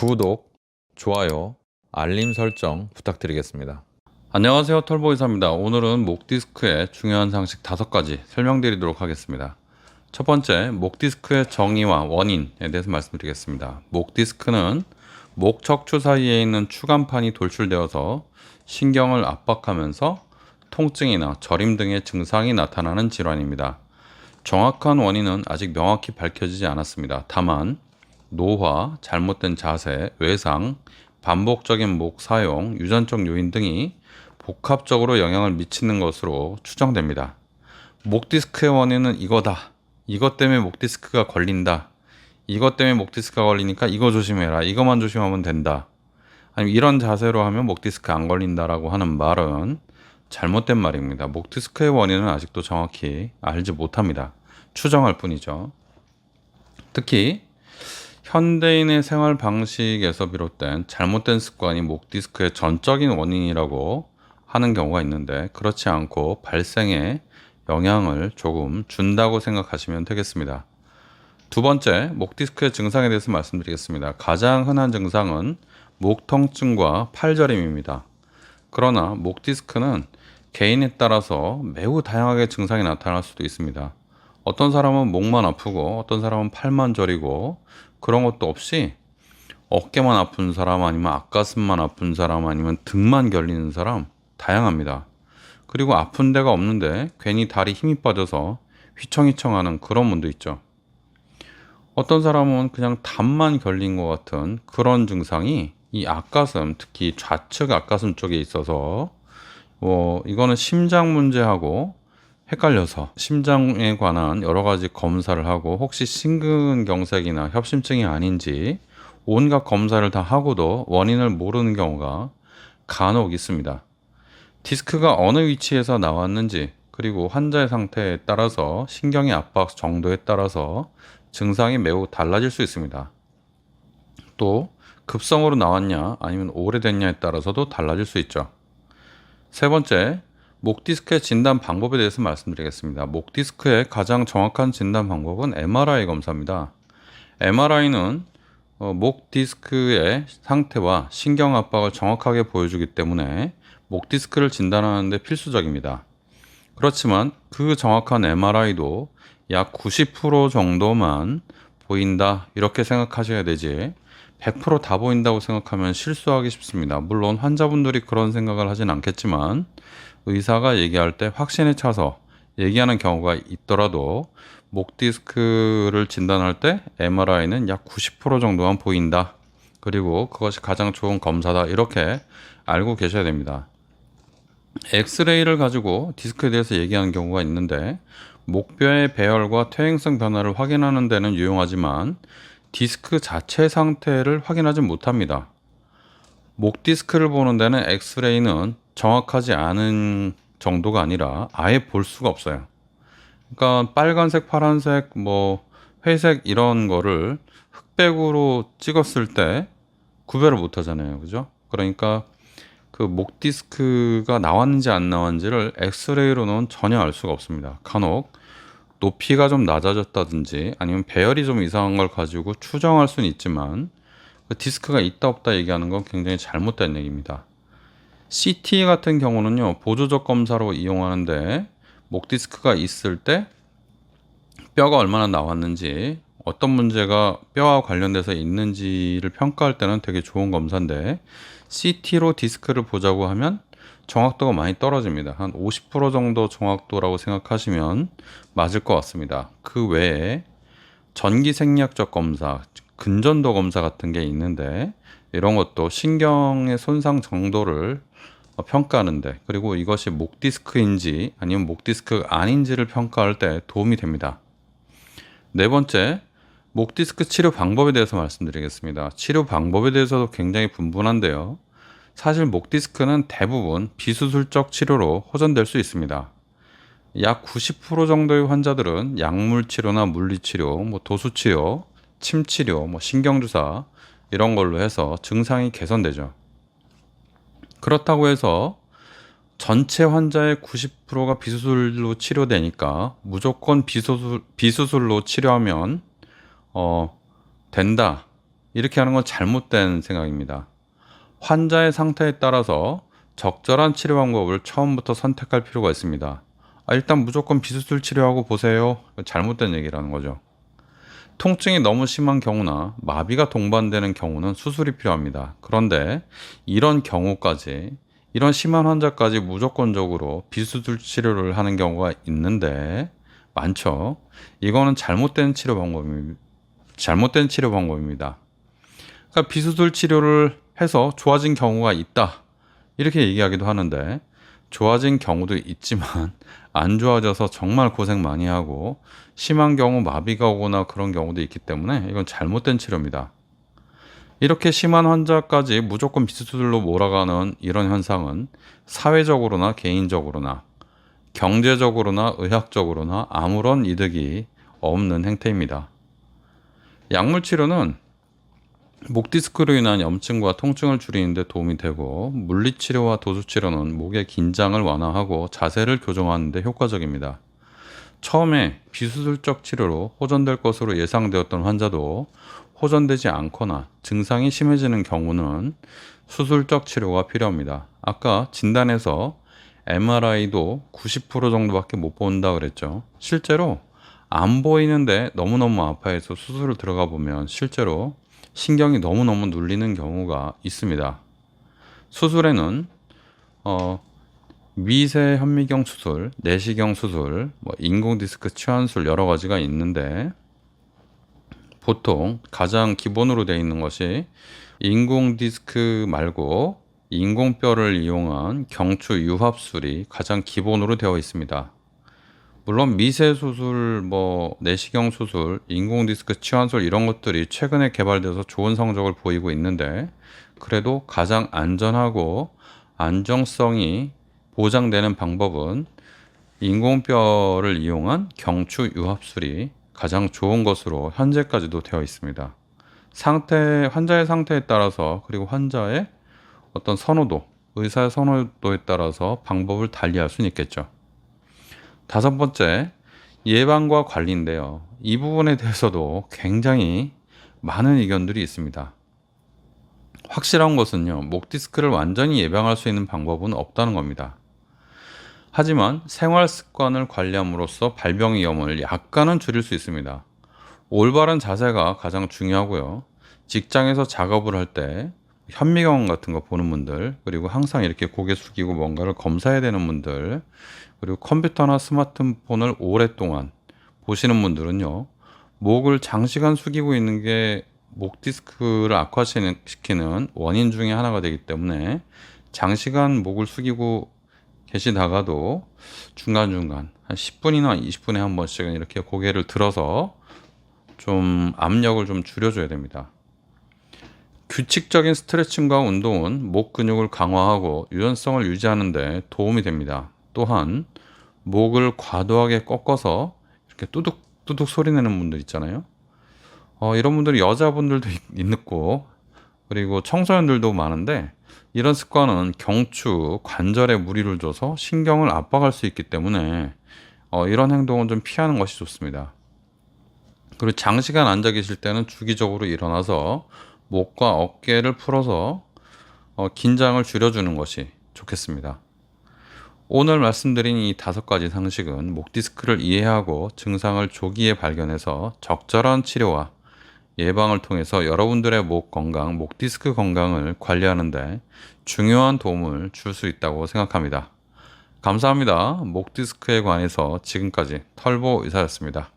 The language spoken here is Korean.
구독, 좋아요, 알림 설정 부탁드리겠습니다. 안녕하세요, 털보이사입니다. 오늘은 목 디스크의 중요한 상식 5가지 설명드리도록 하겠습니다. 첫 번째, 목 디스크의 정의와 원인에 대해서 말씀드리겠습니다. 목 디스크는 목 척추 사이에 있는 추간판이 돌출되어서 신경을 압박하면서 통증이나 저림 등의 증상이 나타나는 질환입니다. 정확한 원인은 아직 명확히 밝혀지지 않았습니다. 다만 노화, 잘못된 자세, 외상, 반복적인 목 사용, 유전적 요인 등이 복합적으로 영향을 미치는 것으로 추정됩니다. 목 디스크의 원인은 이거다. 이것 때문에 목 디스크가 걸린다. 이것 때문에 목 디스크가 걸리니까 이거 조심해라. 이것만 조심하면 된다. 아니면 이런 자세로 하면 목 디스크 안 걸린다라고 하는 말은 잘못된 말입니다. 목 디스크의 원인은 아직도 정확히 알지 못합니다. 추정할 뿐이죠. 특히 현대인의 생활 방식에서 비롯된 잘못된 습관이 목 디스크의 전적인 원인이라고 하는 경우가 있는데, 그렇지 않고 발생에 영향을 조금 준다고 생각하시면 되겠습니다. 두 번째, 목 디스크의 증상에 대해서 말씀드리겠습니다. 가장 흔한 증상은 목 통증과 팔저림입니다. 그러나 목 디스크는 개인에 따라서 매우 다양하게 증상이 나타날 수도 있습니다. 어떤 사람은 목만 아프고 어떤 사람은 팔만 저리고, 그런 것도 없이 어깨만 아픈 사람, 아니면 앞가슴만 아픈 사람, 아니면 등만 결리는 사람, 다양합니다. 그리고 아픈 데가 없는데 괜히 다리 힘이 빠져서 휘청휘청하는 그런 분도 있죠. 어떤 사람은 그냥 담만 결린 것 같은 그런 증상이 이 앞가슴, 특히 좌측 앞가슴 쪽에 있어서 이거는 심장 문제하고 헷갈려서 심장에 관한 여러 가지 검사를 하고, 혹시 심근경색이나 협심증이 아닌지 온갖 검사를 다 하고도 원인을 모르는 경우가 간혹 있습니다. 디스크가 어느 위치에서 나왔는지, 그리고 환자의 상태에 따라서 신경의 압박 정도에 따라서 증상이 매우 달라질 수 있습니다. 또 급성으로 나왔냐 아니면 오래됐냐에 따라서도 달라질 수 있죠. 세 번째, 목 디스크의 진단 방법에 대해서 말씀드리겠습니다. 목 디스크의 가장 정확한 진단 방법은 MRI 검사입니다. MRI는 목 디스크의 상태와 신경 압박을 정확하게 보여주기 때문에 목 디스크를 진단하는 데 필수적입니다. 그렇지만 그 정확한 MRI도 약 90% 정도만 보인다, 이렇게 생각하셔야 되지 100% 다 보인다고 생각하면 실수하기 쉽습니다. 물론 환자분들이 그런 생각을 하진 않겠지만 의사가 얘기할 때 확신에 차서 얘기하는 경우가 있더라도 목 디스크를 진단할 때 MRI는 약 90% 정도만 보인다, 그리고 그것이 가장 좋은 검사다, 이렇게 알고 계셔야 됩니다. 엑스레이를 가지고 디스크에 대해서 얘기하는 경우가 있는데, 목뼈의 배열과 퇴행성 변화를 확인하는 데는 유용하지만 디스크 자체 상태를 확인하지 못합니다. 목 디스크를 보는 데는 엑스레이는 정확하지 않은 정도가 아니라 아예 볼 수가 없어요. 그러니까 빨간색, 파란색, 회색 이런 거를 흑백으로 찍었을 때 구별을 못 하잖아요. 그죠? 그러니까 그 목 디스크가 나왔는지 안 나왔는지를 엑스레이로는 전혀 알 수가 없습니다. 간혹 높이가 좀 낮아졌다든지 아니면 배열이 좀 이상한 걸 가지고 추정할 수는 있지만, 그 디스크가 있다 없다 얘기하는 건 굉장히 잘못된 얘기입니다. CT 같은 경우는요, 보조적 검사로 이용하는데, 목 디스크가 있을 때 뼈가 얼마나 나왔는지, 어떤 문제가 뼈와 관련돼서 있는지를 평가할 때는 되게 좋은 검사인데, CT로 디스크를 보자고 하면 정확도가 많이 떨어집니다. 한 50% 정도 정확도라고 생각하시면 맞을 것 같습니다. 그 외에 전기생리학적 검사, 근전도 검사 같은 게 있는데, 이런 것도 신경의 손상 정도를 평가하는데, 그리고 이것이 목 디스크인지 아니면 목 디스크가 아닌지를 평가할 때 도움이 됩니다. 네 번째, 목 디스크 치료 방법에 대해서 말씀드리겠습니다. 치료 방법에 대해서도 굉장히 분분한데요. 사실 목 디스크는 대부분 비수술적 치료로 호전될 수 있습니다. 약 90% 정도의 환자들은 약물 치료나 물리 치료, 도수 치료, 침 치료, 신경주사 이런 걸로 해서 증상이 개선되죠. 그렇다고 해서 전체 환자의 90%가 비수술로 치료되니까 무조건 비수술로 치료하면 된다, 이렇게 하는 건 잘못된 생각입니다. 환자의 상태에 따라서 적절한 치료 방법을 처음부터 선택할 필요가 있습니다. 일단 무조건 비수술 치료하고 보세요. 잘못된 얘기라는 거죠. 통증이 너무 심한 경우나 마비가 동반되는 경우는 수술이 필요합니다. 그런데 이런 경우까지, 이런 심한 환자까지 무조건적으로 비수술 치료를 하는 경우가 있는데 많죠. 이거는 잘못된 치료 방법입니다. 그러니까 비수술 치료를 해서 좋아진 경우가 있다, 이렇게 얘기하기도 하는데, 좋아진 경우도 있지만 안 좋아져서 정말 고생 많이 하고 심한 경우 마비가 오거나 그런 경우도 있기 때문에 이건 잘못된 치료입니다. 이렇게 심한 환자까지 무조건 비수술로 몰아가는 이런 현상은 사회적으로나 개인적으로나 경제적으로나 의학적으로나 아무런 이득이 없는 행태입니다. 약물 치료는 목 디스크로 인한 염증과 통증을 줄이는 데 도움이 되고, 물리치료와 도수치료는 목의 긴장을 완화하고 자세를 교정하는 데 효과적입니다. 처음에 비수술적 치료로 호전될 것으로 예상되었던 환자도 호전되지 않거나 증상이 심해지는 경우는 수술적 치료가 필요합니다. 아까 진단에서 MRI도 90% 정도밖에 못 본다 그랬죠. 실제로 안 보이는데 너무너무 아파해서 수술을 들어가 보면 실제로 신경이 너무너무 눌리는 경우가 있습니다. 수술에는 미세 현미경 수술, 내시경 수술, 인공 디스크 치환술 여러 가지가 있는데, 보통 가장 기본으로 되어 있는 것이 인공 디스크 말고 인공뼈를 이용한 경추 유합술이 가장 기본으로 되어 있습니다. 물론 미세 수술, 내시경 수술, 인공 디스크 치환술 이런 것들이 최근에 개발돼서 좋은 성적을 보이고 있는데, 그래도 가장 안전하고 안정성이 보장되는 방법은 인공뼈를 이용한 경추 유합술이 가장 좋은 것으로 현재까지도 되어 있습니다. 환자의 상태에 따라서, 그리고 환자의 어떤 선호도, 의사의 선호도에 따라서 방법을 달리할 수는 있겠죠. 다섯 번째, 예방과 관리인데요. 이 부분에 대해서도 굉장히 많은 의견들이 있습니다. 확실한 것은요, 목 디스크를 완전히 예방할 수 있는 방법은 없다는 겁니다. 하지만 생활 습관을 관리함으로써 발병 위험을 약간은 줄일 수 있습니다. 올바른 자세가 가장 중요하고요. 직장에서 작업을 할 때 현미경 같은 거 보는 분들, 그리고 항상 이렇게 고개 숙이고 뭔가를 검사해야 되는 분들, 그리고 컴퓨터나 스마트폰을 오랫동안 보시는 분들은요, 목을 장시간 숙이고 있는 게 목 디스크를 악화시키는 원인 중에 하나가 되기 때문에, 장시간 목을 숙이고 계시다가도 중간중간 한 10분이나 20분에 한 번씩은 이렇게 고개를 들어서 좀 압력을 좀 줄여줘야 됩니다. 규칙적인 스트레칭과 운동은 목 근육을 강화하고 유연성을 유지하는 데 도움이 됩니다. 또한 목을 과도하게 꺾어서 이렇게 뚜둑뚜둑 소리 내는 분들 있잖아요. 이런 분들이 여자분들도 있고, 그리고 청소년들도 많은데, 이런 습관은 경추 관절에 무리를 줘서 신경을 압박할 수 있기 때문에 이런 행동은 좀 피하는 것이 좋습니다. 그리고 장시간 앉아 계실 때는 주기적으로 일어나서 목과 어깨를 풀어서 긴장을 줄여주는 것이 좋겠습니다. 오늘 말씀드린 이 5가지 상식은 목 디스크를 이해하고 증상을 조기에 발견해서 적절한 치료와 예방을 통해서 여러분들의 목 건강, 목 디스크 건강을 관리하는데 중요한 도움을 줄 수 있다고 생각합니다. 감사합니다. 목 디스크에 관해서 지금까지 털보 의사였습니다.